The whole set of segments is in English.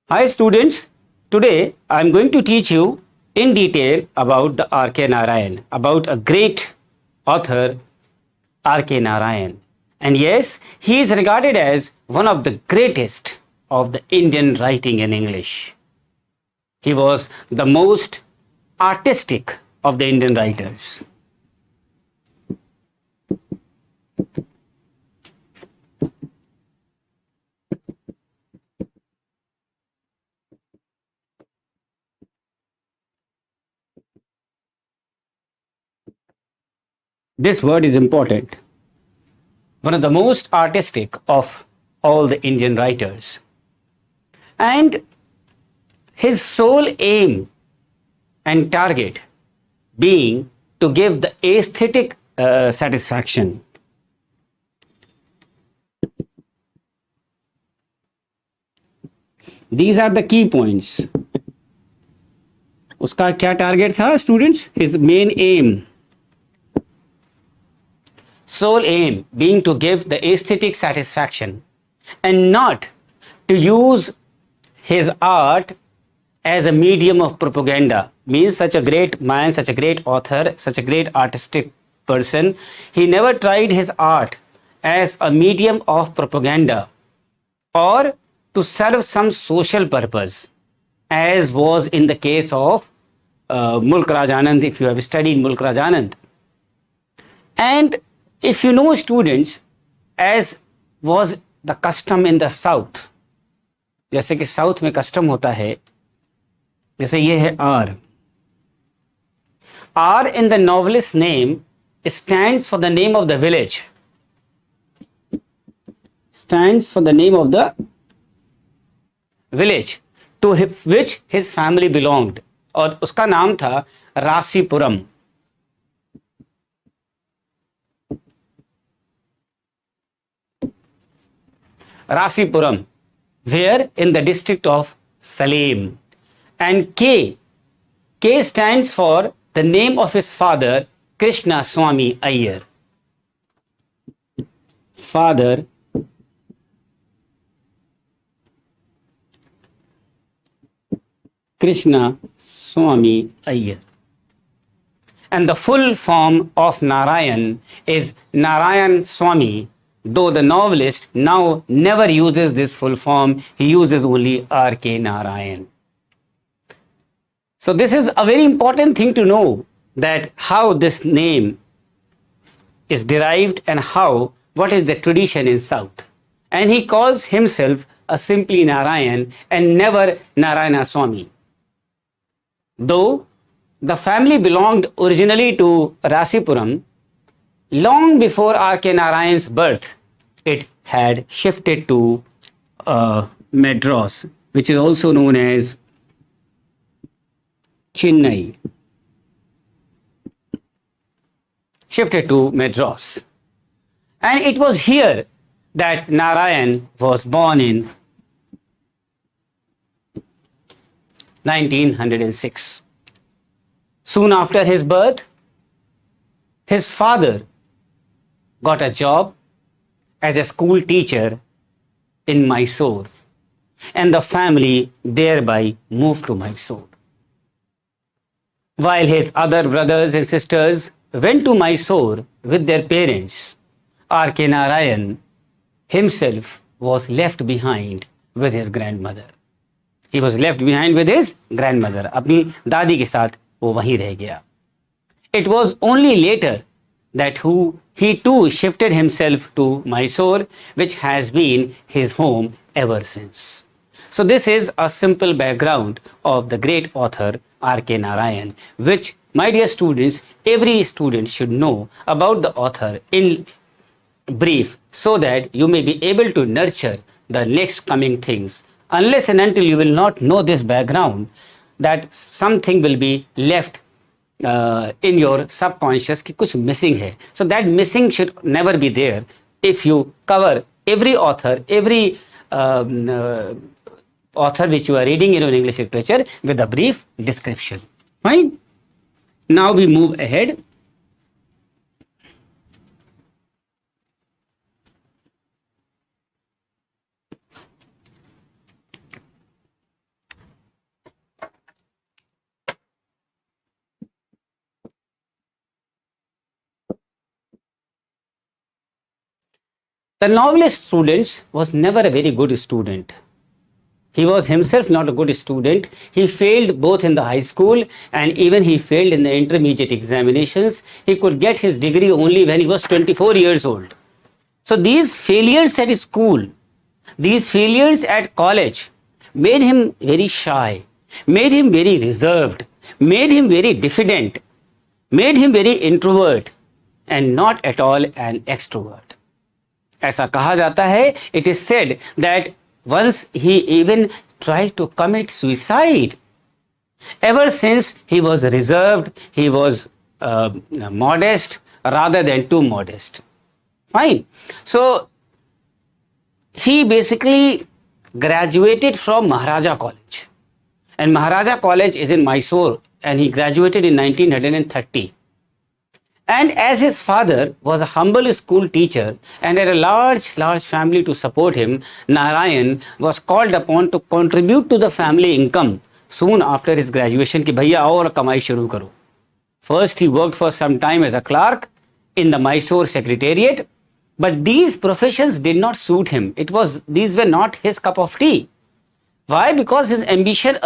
Hi students, today I am going to teach you in detail about the R.K. Narayan, about a great author R.K. Narayan. And yes, he is regarded as one of the greatest of the Indian writing in English. He was the most artistic of the Indian writers. This word is important. One of the most artistic of all the Indian writers. And his sole aim and target being to give the aesthetic satisfaction. These are the key points. उसका क्या target था students? His main aim, sole aim being to give the aesthetic satisfaction and not to use his art as a medium of propaganda. Means such a great man, such a great author, such a great artistic person, he never tried his art as a medium of propaganda or to serve some social purpose, as was in the case of Mulk Raj Anand, if you have studied Mulk Raj Anand. And if you know students, as was the custom in the south, जैसे कि south में custom होता है, जैसे ये है are. R in the novelist's name stands for the name of the village. Stands for the name of the village to which his family belonged. और उसका नाम था Rasipuram. Rasipuram, where in the district of Salem. And K stands for the name of his father, Krishna Swami Iyer. Father Krishna Swami Iyer. And the full form of Narayan is Narayan Swami, though the novelist now never uses this full form, he uses only R.K. Narayan. So this is a very important thing to know, that how this name is derived and what is the tradition in South. And he calls himself a simply Narayan and never Narayana Swami. Though the family belonged originally to Rasipuram, long before R.K. Narayan's birth, it had shifted to Madras, which is also known as Chennai. Shifted to Madras. And it was here that Narayan was born in 1906. Soon after his birth, his father got a job as a school teacher in Mysore, and the family thereby moved to Mysore. While his other brothers and sisters went to Mysore with their parents, R.K. Narayan himself was left behind with his grandmother. He was left behind with his grandmother. अपनी दादी के साथ वो वहीं रह गया. It was only later that he too shifted himself to Mysore, which has been his home ever since. So this is a simple background of the great author R.K. Narayan, which, my dear students, every student should know about the author in brief, so that you may be able to nurture the next coming things. Unless and until you will not know this background, that something will be left in your subconscious कि कुछ missing है. So that missing should never be there if you cover every author, every author which you are reading in English literature with a brief description. Fine. Now we move ahead. The novelist student was never a very good student. He was himself not a good student. He failed both in the high school and even he failed in the intermediate examinations. He could get his degree only when he was 24 years old. So these failures at school, these failures at college made him very shy, made him very reserved, made him very diffident, made him very introvert and not at all an extrovert. ऐसा कहा जाता है, it is said that once he even tried to commit suicide. Ever since he was reserved, he was modest rather than too modest. Fine. So he basically graduated from Maharaja College. And Maharaja College is in Mysore and he graduated in 1930. And as his father was a humble school teacher and had a large family to support him, Narayan was called upon to contribute to the family income soon after his graduation कि भैया आओ और कमाई शुरू करो. First he worked for some time as a clerk in the Mysore Secretariat, but these professions did not suit him. These were not his cup of tea. Why? Because his ambition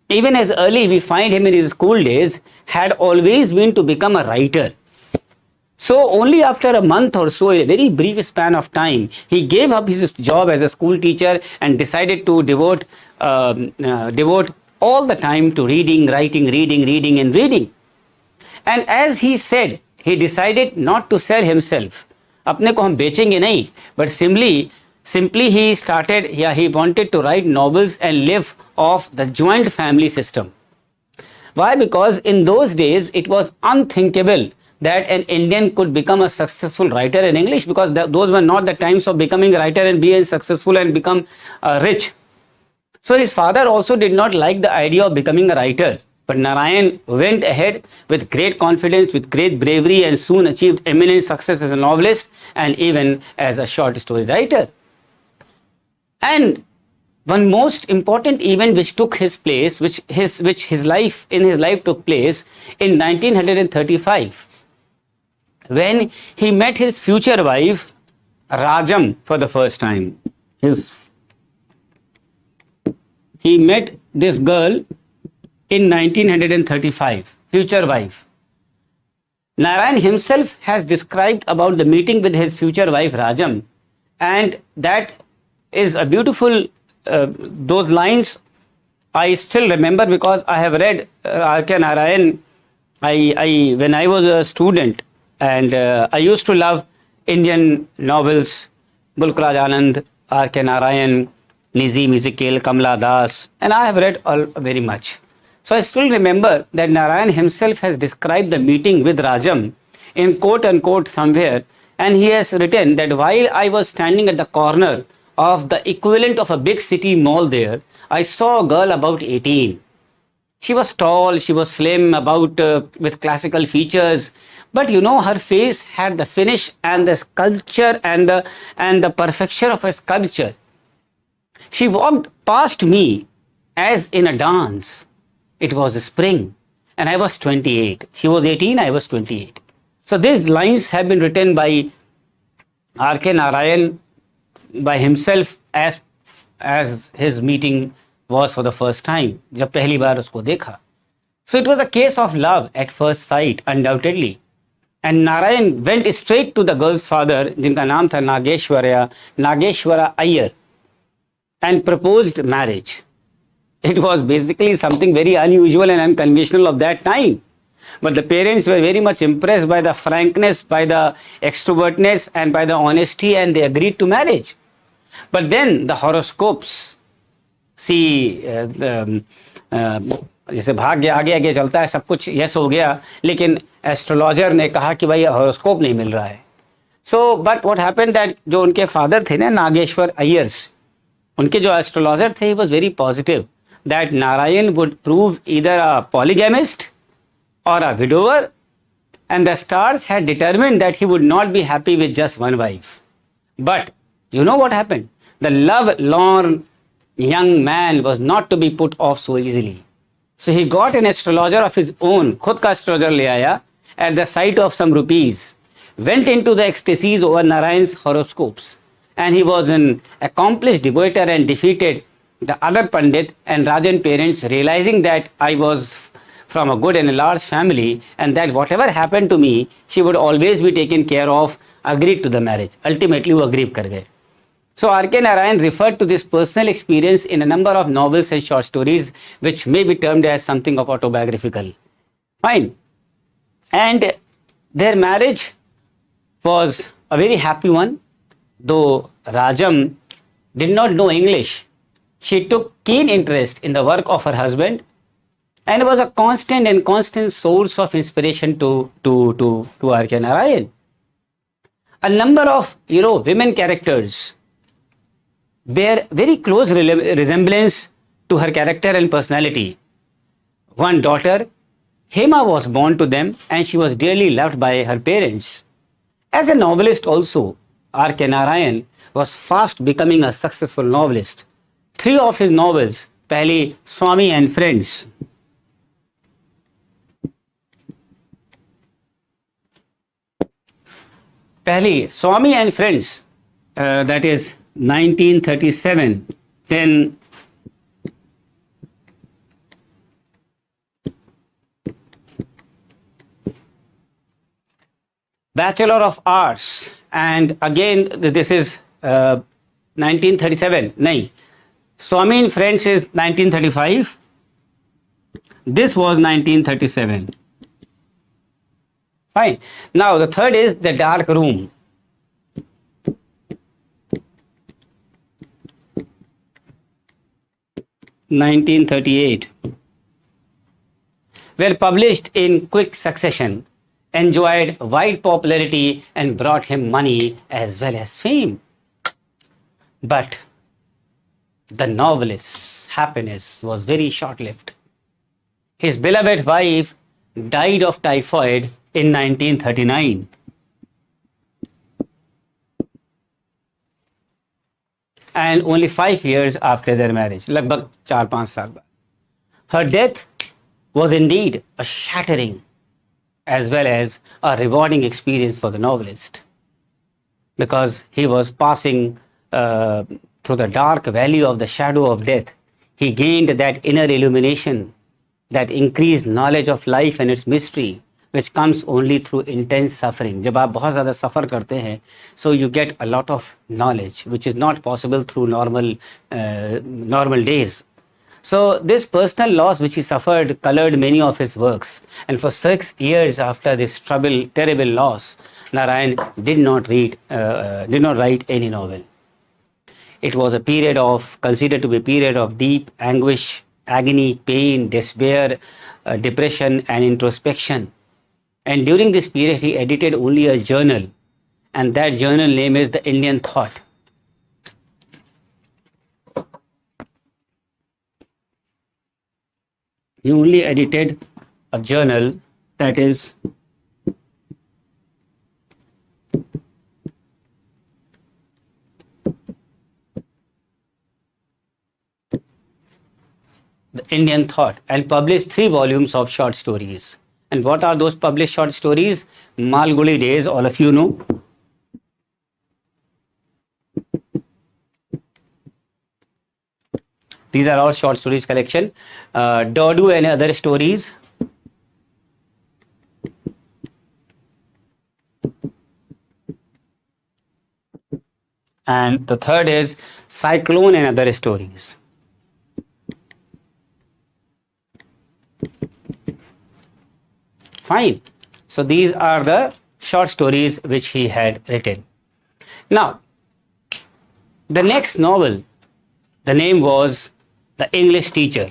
even as early we find him in his school days, had always been to become a writer. So only after a month or so, a very brief span of time, he gave up his job as a school teacher and decided to devote all the time to reading and reading. And as he said, he decided not to sell himself. अपने को हम बेचेंगे नहीं, but simply he wanted to write novels and live off the joint family system. Why? Because in those days it was unthinkable that an Indian could become a successful writer in English, because those were not the times of becoming a writer and being successful and become rich. So his father also did not like the idea of becoming a writer. But Narayan went ahead with great confidence, with great bravery, and soon achieved eminent success as a novelist and even as a short story writer. And one most important event which took his place, which his life took place in 1935, when he met his future wife Rajam for the first time. He met this girl in 1935, future wife. Narayan himself has described about the meeting with his future wife Rajam, and that is a beautiful, those lines I still remember because I have read R.K. Narayan when I was a student, and I used to love Indian novels, Mulk Raj Anand, R.K. Narayan, Nizam Ezekiel, Kamala Das, and I have read all very much. So I still remember that Narayan himself has described the meeting with Rajam in quote unquote somewhere, and he has written that while I was standing at the corner of the equivalent of a big city mall there, I saw a girl about 18. She was tall, she was slim, with classical features, but her face had the finish and the sculpture and the perfection of a sculpture. She walked past me as in a dance. It was spring and I was 28. She was 18, I was 28. So these lines have been written by R.K. Narayan by himself as his meeting was for the first time, जब पहली बार उसको देखा. So it was a case of love at first sight, undoubtedly. And Narayan went straight to the girl's father, जिनका नाम था Nageshwara Iyer, and proposed marriage. It was basically something very unusual and unconventional of that time. But the parents were very much impressed by the frankness, by the extrovertness and by the honesty, and they agreed to marriage. But then the horoscopes, जैसे भाग्य आगे आगे चलता है, सब कुछ yes हो गया, लेकिन एस्ट्रोलॉजर ने कहा कि भाई हॉरोस्कोप नहीं मिल रहा है. So but what happened that जो उनके फादर थे ना, नागेश्वर अय्यर्स, उनके जो एस्ट्रोलॉजर थे, he was very positive that Narayan would prove either a polygamist or a widower, and the stars had determined that he would not be happy with just one wife. But you know what happened? The love-lorn young man was not to be put off so easily. So he got an astrologer of his own, खुद का astrologer ले आया, at the sight of some rupees, went into the ecstasies over Narayan's horoscopes, and he was an accomplished debater and defeated the other Pandit and Rajan parents, realizing that I was from a good and a large family and that whatever happened to me, she would always be taken care of, agreed to the marriage. Ultimately, वो agree कर गए. So R.K. Narayan referred to this personal experience in a number of novels and short stories, which may be termed as something of autobiographical. Fine. And their marriage was a very happy one. Though Rajam did not know English, she took keen interest in the work of her husband and was a constant source of inspiration to R.K. Narayan. A number of women characters bear very close resemblance to her character and personality. One daughter, Hema, was born to them and she was dearly loved by her parents. As a novelist also, R.K. Narayan was fast becoming a successful novelist. 3 of his novels, पहली Swami and Friends, that is 1937, then Bachelor of Arts, and again this is 1937. No, Swami and Friends is 1935. This was 1937. Fine. Now the third is The Dark Room. (1938), were published in quick succession, enjoyed wide popularity and brought him money as well as fame. But the novelist's happiness was very short-lived. His beloved wife died of typhoid in 1939. And only 5 years after their marriage, लगभग 4-5 साल बाद. Her death was indeed a shattering as well as a rewarding experience for the novelist, because he was passing through the dark valley of the shadow of death. He gained that inner illumination, that increased knowledge of life and its mystery, which comes only through intense suffering. जब आप बहुत ज़्यादा सफ़र करते हैं, so you get a lot of knowledge, which is not possible through normal days. So this personal loss which he suffered colored many of his works, and for 6 years after this terrible loss, Narayan did not write any novel. It was a period considered to be a period of deep anguish, agony, pain, despair, depression and introspection. And during this period, he edited only a journal, and that journal name is The Indian Thought. He only edited a journal, that is The Indian Thought, and published 3 volumes of short stories. And what are those published short stories? Malgudi Days, all of you know. These are all short stories collection. Dodu and Other Stories. And the third is Cyclone and Other Stories. Fine. So these are the short stories which he had written. Now, the next novel, the name was The English Teacher.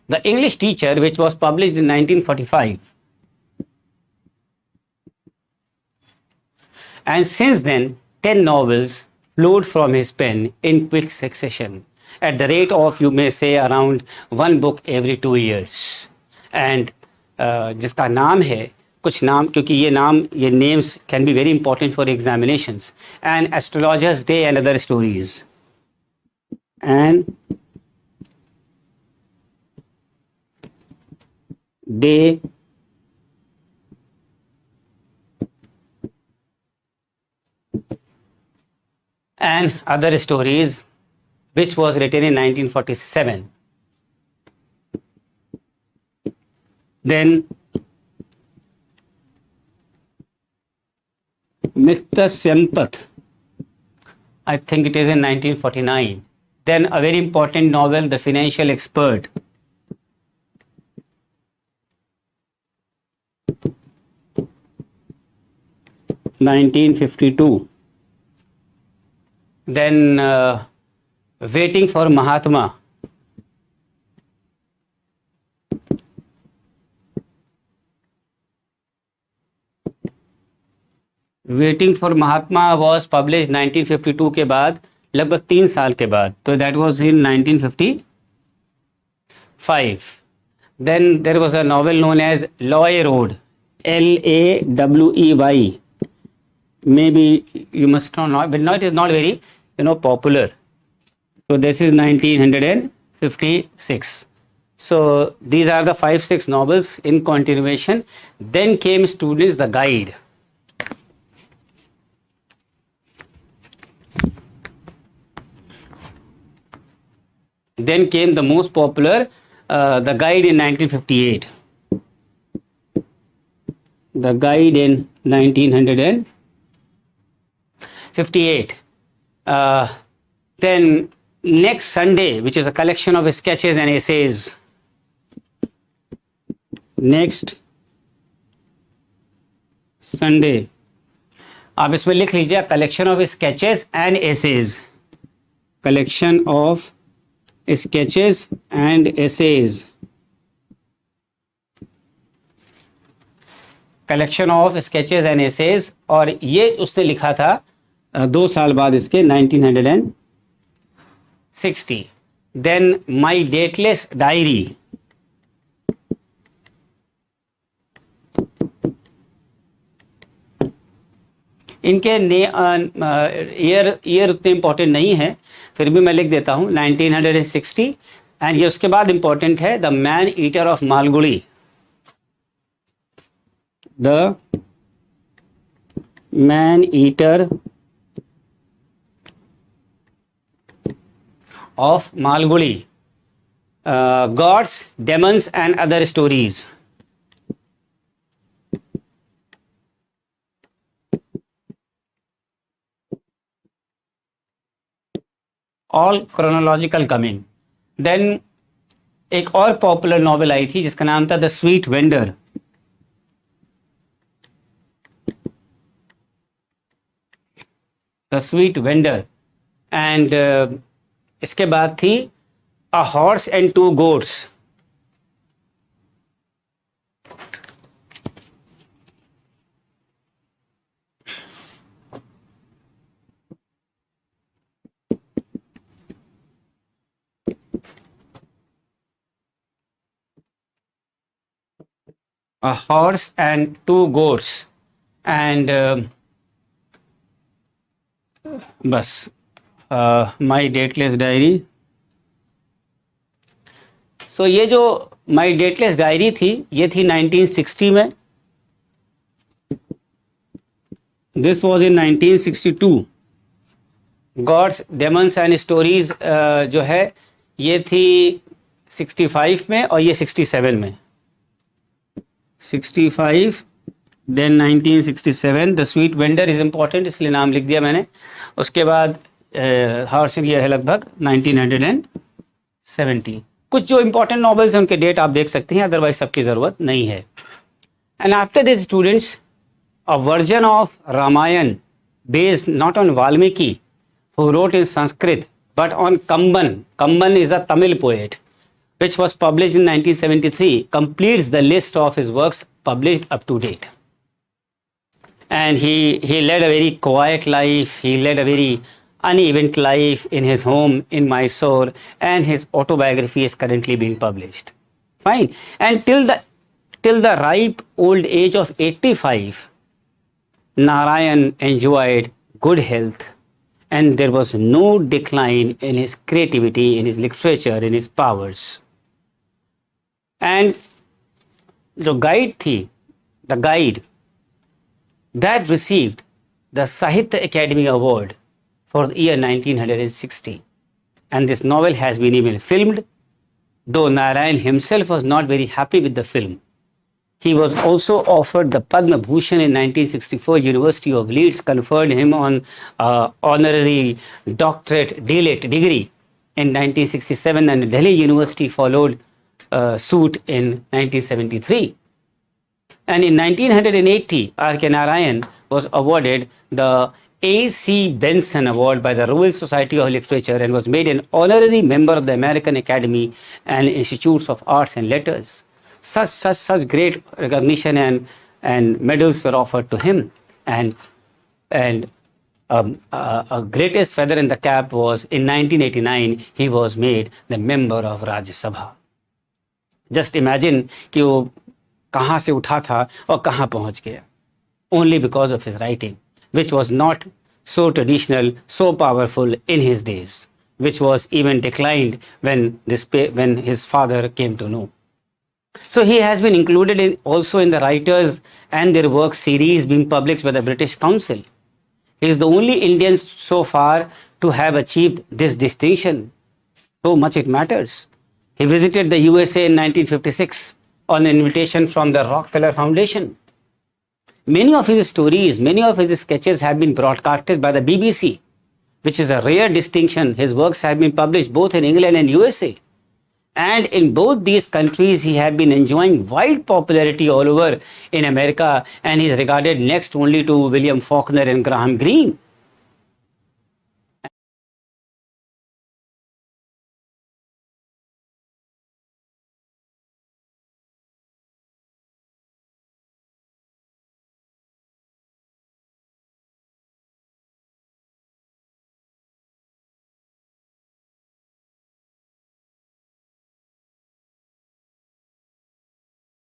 The English Teacher, which was published in 1945. And since then, 10 novels flowed from his pen in quick succession, at the rate of, you may say, around 1 book every 2 years. And जिसका नाम है कुछ नाम, क्योंकि ये names can be very important for examinations. And astrologers day and other stories. And day and other stories, which was written in 1947. Then Mr. Sempath, I think it is in 1949. Then a very important novel, The Financial Expert. (1952). Then Waiting for Mahatma. Waiting for Mahatma was publish 1952 के बाद, लगभग 3 साल के बाद, तो that was in 1955. Then there was a novel known as Lawley road, LAWEY. Maybe you must know, but no, it is not very popular. So this is 1956. So these are the 5-6 novels in continuation. Then came Students the Guide. Then came the most popular, The Guide in 1958. The Guide in 1958. Then Next Sunday, which is a collection of sketches and essays. Next Sunday. आप इसमें लिख लीजिए collection of sketches and essays. Collection of sketches and essays. Collection of sketches and essays. और ये उसने लिखा था 2 साल बाद इसके 1960. Then My Dateless Diary. इनके ईयर उतने इंपॉर्टेंट नहीं है, फिर भी मैं लिख देता हूँ 1960. एंड ये उसके बाद इंपॉर्टेंट है the man eater of Malgudi. The man eater of Malgudi, Gods, Demons and Other Stories. All chronological coming. Then एक और पॉपुलर नॉवेल आई थी जिसका नाम था the sweet vendor. The sweet vendor. And इसके बाद थी a horse and 2 goats. A horse and 2 goats. And बस माई डेटलेस डायरी. सो ये जो माई डेटलेस डायरी थी ये थी 1960 में. This was in 1962. Gods, demons and stories जो है ये थी 65 में और ये 67 में. 65 then 1967. The sweet vendor is important इसलिए नाम लिख दिया मैंने. उसके बाद हॉर्स ये है लगभग 1970. कुछ जो इंपॉर्टेंट नॉवेल्स हैं उनके डेट आप देख सकते हैं, अदरवाइज सबकी ज़रूरत नहीं है. And after this students a version of Ramayan based not on Valmiki who wrote in Sanskrit but on Kamban. Kamban is a Tamil poet which was published in 1973 completes the list of his works published up to date. And he led a very quiet life. He led a very uneven life in his home in Mysore, and his autobiography is currently being published. Fine. And till the till the ripe old age of 85, Narayan enjoyed good health and there was no decline in his creativity, in his literature, in his powers. And the guide that received the Sahitya Academy Award for the year 1960. And this novel has been even filmed, though Narayan himself was not very happy with the film. He was also offered the Padma Bhushan in 1964. University of Leeds conferred him on honorary doctorate DLit degree in 1967, and Delhi University followed suit in 1973. And in 1980, R.K. Narayan was awarded the A.C. Benson Award by the Royal Society of Literature and was made an honorary member of the American Academy and Institutes of Arts and Letters. Such great recognition and medals were offered to him. And a greatest feather in the cap was in 1989, he was made the member of Rajya Sabha. Just imagine कि वो कहाँ से उठा था और कहाँ पहुँच गया. Only because of his writing, which was not so traditional, so powerful in his days, which was even declined when his father came to know. So he has been included also in the writers and their work series being published by the British Council. He is the only Indian so far to have achieved this distinction. So much it matters. He visited the USA in 1956 on an invitation from the Rockefeller Foundation. Many of his stories, many of his sketches have been broadcasted by the BBC, which is a rare distinction. His works have been published both in England and USA. And in both these countries, he has been enjoying wide popularity all over in America, and he is regarded next only to William Faulkner and Graham Greene.